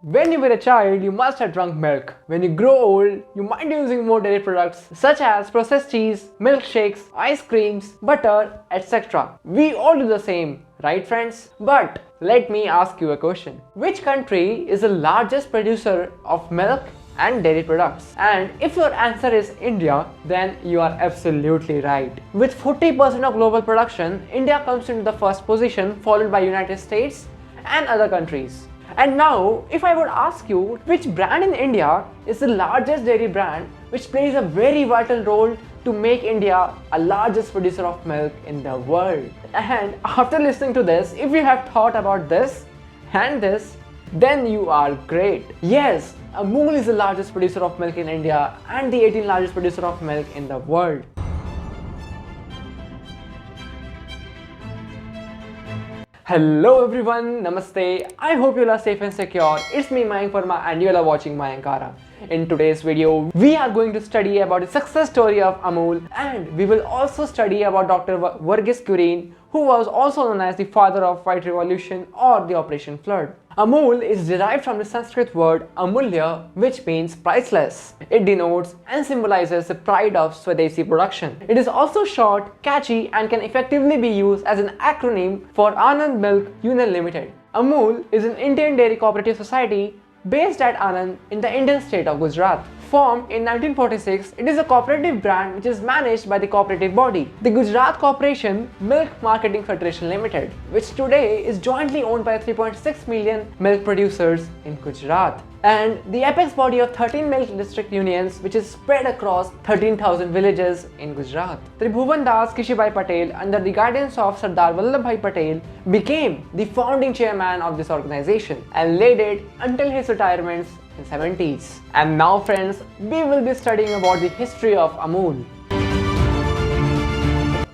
When you were a child, you must have drunk milk. When you grow old, you might be using more dairy products such as processed cheese, milkshakes, ice creams, butter, etc. We all do the same, right friends? But let me ask you a question. Which country is the largest producer of milk and dairy products? And if your answer is India, then you are absolutely right. With 40% of global production, India comes into the first position, followed by United States and other countries. And now, if I would ask you which brand in India is the largest dairy brand which plays a very vital role to make India a largest producer of milk in the world. And after listening to this, if you have thought about this and this, then you are great. Yes, Amul is the largest producer of milk in India and the 18th largest producer of milk in the world. Hello everyone, Namaste. I hope you are safe and secure. It's me Mayank Verma and you are watching Mayankara. In today's video, we are going to study about the success story of Amul, and we will also study about Dr. Verghese Kurien, who was also known as the father of White Revolution or the Operation Flood. Amul is derived from the Sanskrit word Amulya, which means priceless. It denotes and symbolizes the pride of Swadeshi production. It is also short, catchy and can effectively be used as an acronym for Anand Milk Union Limited. Amul is an Indian dairy cooperative society based at Anand in the Indian state of Gujarat. Formed in 1946, it is a cooperative brand which is managed by the cooperative body, the Gujarat Corporation Milk Marketing Federation Limited, which today is jointly owned by 3.6 million milk producers in Gujarat, and the apex body of 13 milk district unions which is spread across 13,000 villages in Gujarat. Tribhuvan Das Kishibai Patel, under the guidance of Sardar Vallabhbhai Patel, became the founding chairman of this organization and led it until his retirement in 70s. And now friends, we will be studying about the history of Amul.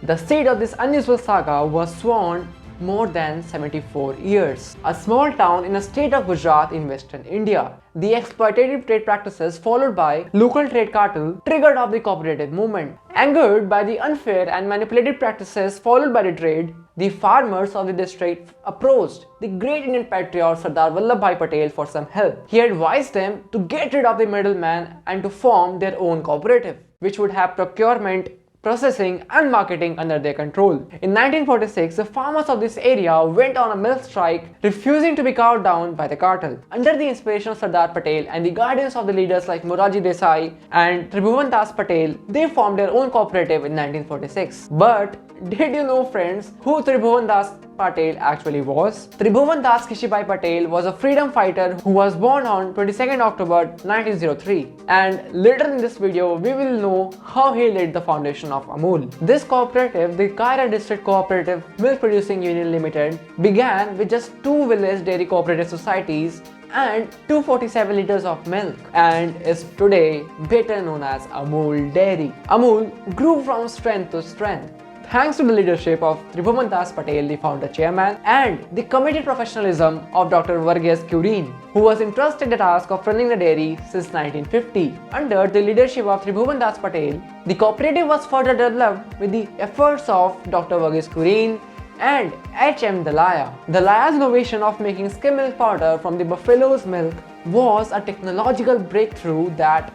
The seed of this unusual saga was sown more than 74 years. A small town in the state of Gujarat in western India. The exploitative trade practices followed by local trade cartel triggered off the cooperative movement. Angered by the unfair and manipulative practices followed by the trade, the farmers of the district approached the great Indian patriot Sardar Vallabhbhai Patel for some help. He advised them to get rid of the middleman and to form their own cooperative, which would have procurement, processing and marketing under their control. In 1946, the farmers of this area went on a milk strike, refusing to be cowed down by the cartel. Under the inspiration of Sardar Patel and the guidance of the leaders like Morarji Desai and Tribhuvan Das Patel, they formed their own cooperative in 1946. But did you know friends who Tribhuvan Das Patel actually was? Tribhuvan Das Kishibai Patel was a freedom fighter who was born on 22nd October 1903, and later in this video we will know how he laid the foundation of Amul. This cooperative, the Kaira District Cooperative Milk Producing Union Limited, began with just 2 village dairy cooperative societies and 247 liters of milk, and is today better known as Amul Dairy. Amul grew from strength to strength thanks to the leadership of Tribhuvan Das Patel, the founder chairman, and the committed professionalism of Dr. Verghese Kurien, who was entrusted the task of running the dairy since 1950. Under the leadership of Tribhuvan Das Patel, the cooperative was further developed with the efforts of Dr. Verghese Kurien and H.M. Dalaya. Dalaya's innovation of making skim milk powder from the buffalo's milk was a technological breakthrough that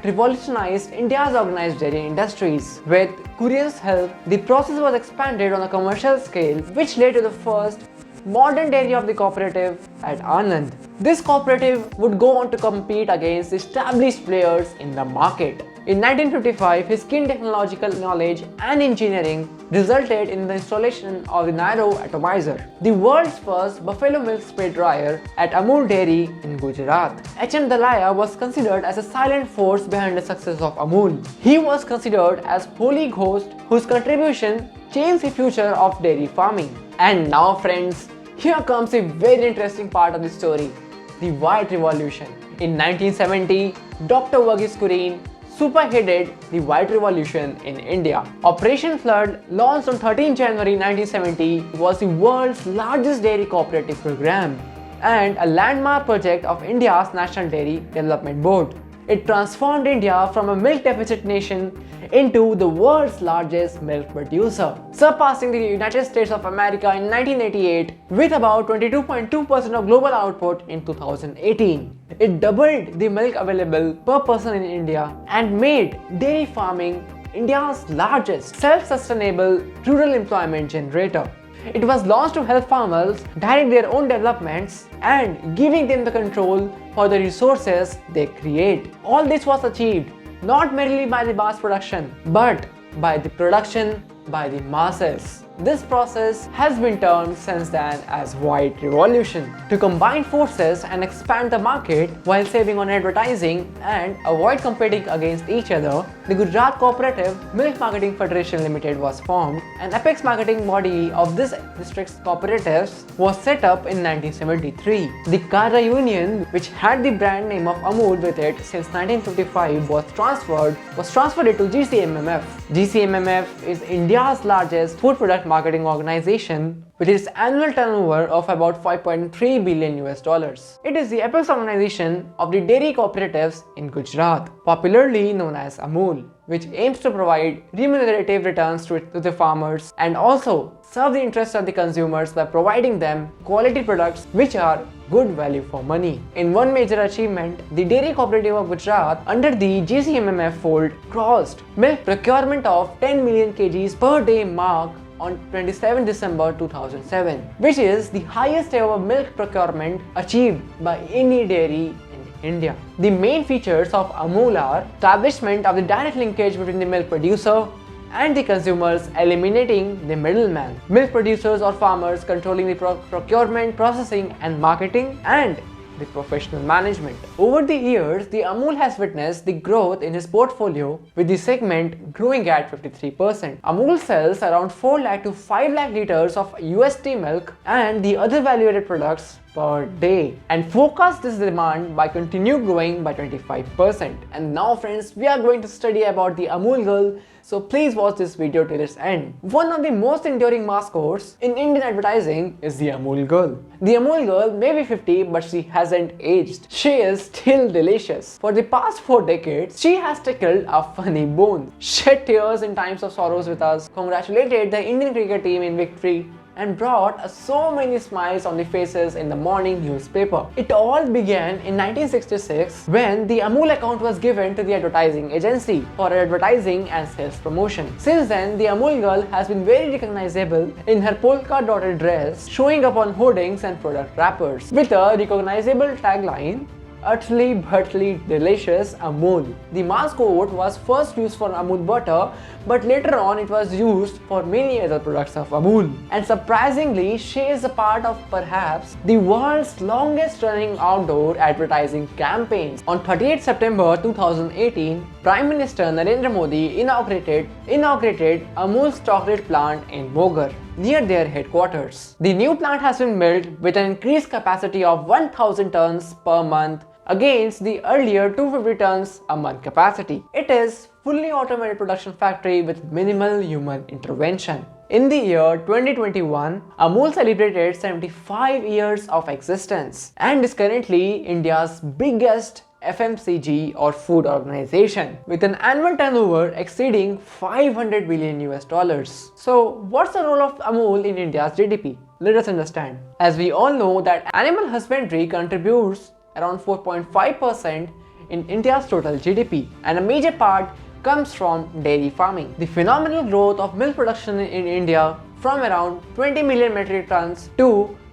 revolutionized India's organized dairy industries. With Kurien's help, the process was expanded on a commercial scale, which led to the first modern dairy of the cooperative at Anand. This cooperative would go on to compete against established players in the market. In 1955, his keen technological knowledge and engineering resulted in the installation of the Nairo atomizer, the world's first buffalo milk spray dryer at Amul Dairy in Gujarat. H.M. Dalaya was considered as a silent force behind the success of Amul. He was considered as holy ghost whose contribution changed the future of dairy farming. And now friends, here comes a very interesting part of the story, the White Revolution. In 1970, Dr. Verghese Kurien superheaded the White Revolution in India. Operation Flood, launched on 13 January 1970, was the world's largest dairy cooperative program and a landmark project of India's National Dairy Development Board. It transformed India from a milk deficit nation into the world's largest milk producer, surpassing the United States of America in 1988 with about 22.2% of global output in 2018. It doubled the milk available per person in India and made dairy farming India's largest self-sustainable rural employment generator. It was launched to help farmers direct their own developments and giving them the control for the resources they create. All this was achieved not merely by the mass production, but by the production by the masses. This process has been termed since then as White Revolution, to combine forces and expand the market while saving on advertising and avoid competing against each other. The Gujarat Cooperative Milk Marketing Federation Limited was formed. An apex marketing body of this district's cooperatives was set up in 1973. The Cadre Union, which had the brand name of Amul with it since 1955, was transferred to GCMMF. GCMMF is India's largest food product marketing organization with its annual turnover of about $5.3 billion. It is the apex organization of the dairy cooperatives in Gujarat, popularly known as Amul, which aims to provide remunerative returns to the farmers and also serve the interests of the consumers by providing them quality products which are good value for money. In one major achievement, the Dairy Cooperative of Gujarat under the GCMMF fold crossed milk procurement of 10 million kgs per day mark on 27 December 2007, which is the highest ever milk procurement achieved by any dairy in India. The main features of Amul are establishment of the direct linkage between the milk producer and the consumers, eliminating the middleman, milk producers or farmers controlling the procurement, processing and marketing, and the professional management. Over the years, the Amul has witnessed the growth in its portfolio, with the segment growing at 53%. Amul sells around 4 lakh to 5 lakh liters of UST milk and the other value-added products per day, and forecast this demand by continue growing by 25%. And now friends, we are going to study about the Amul Girl, so please watch this video till its end. One of the most enduring mascots in Indian advertising is the Amul Girl. The Amul Girl may be 50, but she hasn't aged. She is still delicious. For the past 4 decades, she has tickled a funny bone, shed tears in times of sorrows with us, congratulated the Indian cricket team in victory, and brought so many smiles on the faces in the morning newspaper. It all began in 1966 when the Amul account was given to the advertising agency for advertising and sales promotion. Since then, the Amul Girl has been very recognizable in her polka dotted dress, showing up on hoardings and product wrappers with a recognizable tagline, "Utterly butterly delicious Amul." The mascot was first used for Amul butter, but later on it was used for many other products of Amul. And surprisingly, she is a part of perhaps the world's longest running outdoor advertising campaigns. On 30th September 2018, Prime Minister Narendra Modi inaugurated Amul's chocolate plant in Mogar, near their headquarters. The new plant has been built with an increased capacity of 1000 tons per month against the earlier 250 tons a month capacity. It is fully automated production factory with minimal human intervention. In the year 2021, Amul celebrated 75 years of existence and is currently India's biggest FMCG or food organization with an annual turnover exceeding $500 billion. So what's the role of Amul in India's GDP? Let us understand. As we all know that animal husbandry contributes around 4.5% in India's total GDP, and a major part comes from dairy farming. The phenomenal growth of milk production in India from around 20 million metric tons to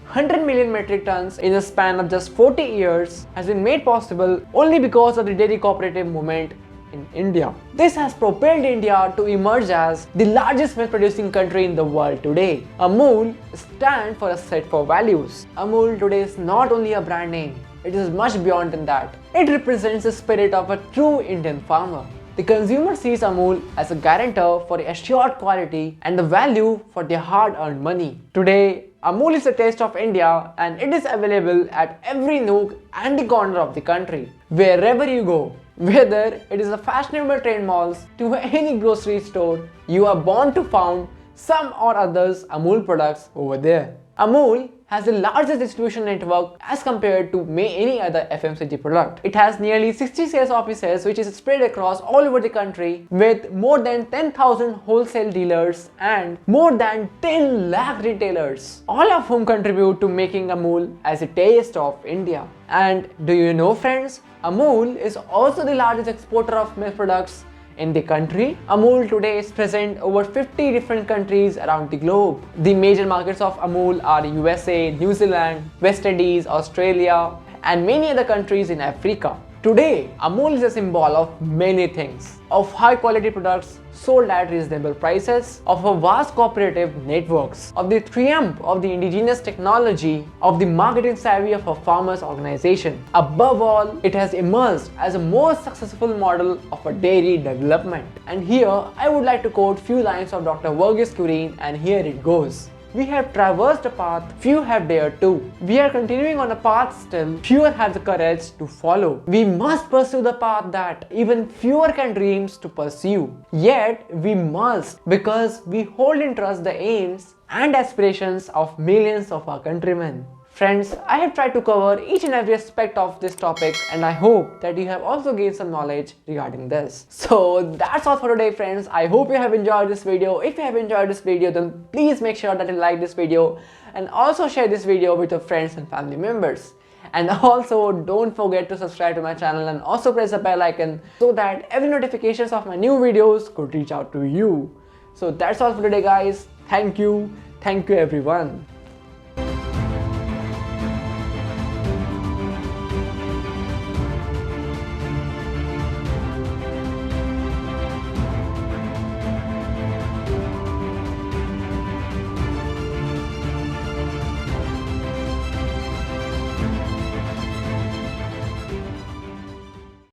100 million metric tons in a span of just 40 years has been made possible only because of the dairy cooperative movement in India. This has propelled India to emerge as the largest milk producing country in the world today. Amul stands for a set for values. Amul today is not only a brand name, it is much beyond than that. It represents the spirit of a true Indian farmer. The consumer sees Amul as a guarantor for assured quality and the value for their hard-earned money. Today, Amul is the taste of India, and it is available at every nook and the corner of the country. Wherever you go, whether it is a fashionable trade malls to any grocery store, you are bound to find some or others Amul products over there. Amul has the largest distribution network as compared to any other FMCG product. It has nearly 60 sales offices which is spread across all over the country with more than 10,000 wholesale dealers and more than 10 lakh retailers, all of whom contribute to making Amul as a taste of India. And do you know, friends, Amul is also the largest exporter of milk products in the country. Amul today is present over 50 different countries around the globe. The major markets of Amul are USA, New Zealand, West Indies, Australia, and many other countries in Africa. Today, Amul is a symbol of many things: of high quality products sold at reasonable prices, of a vast cooperative networks, of the triumph of the indigenous technology, of the marketing savvy of a farmers organization. Above all, it has emerged as a more successful model of a dairy development. And here, I would like to quote few lines of Dr. Verghese Kurien, and here it goes. We have traversed a path few have dared to. We are continuing on a path still fewer have the courage to follow. We must pursue the path that even fewer can dream to pursue. Yet we must, because we hold in trust the aims and aspirations of millions of our countrymen. Friends, I have tried to cover each and every aspect of this topic, and I hope that you have also gained some knowledge regarding this. So that's all for today, friends. I hope you have enjoyed this video. If you have enjoyed this video, then please make sure that you like this video and also share this video with your friends and family members. And also don't forget to subscribe to my channel and also press the bell icon so that every notifications of my new videos could reach out to you. So that's all for today, guys. Thank you everyone.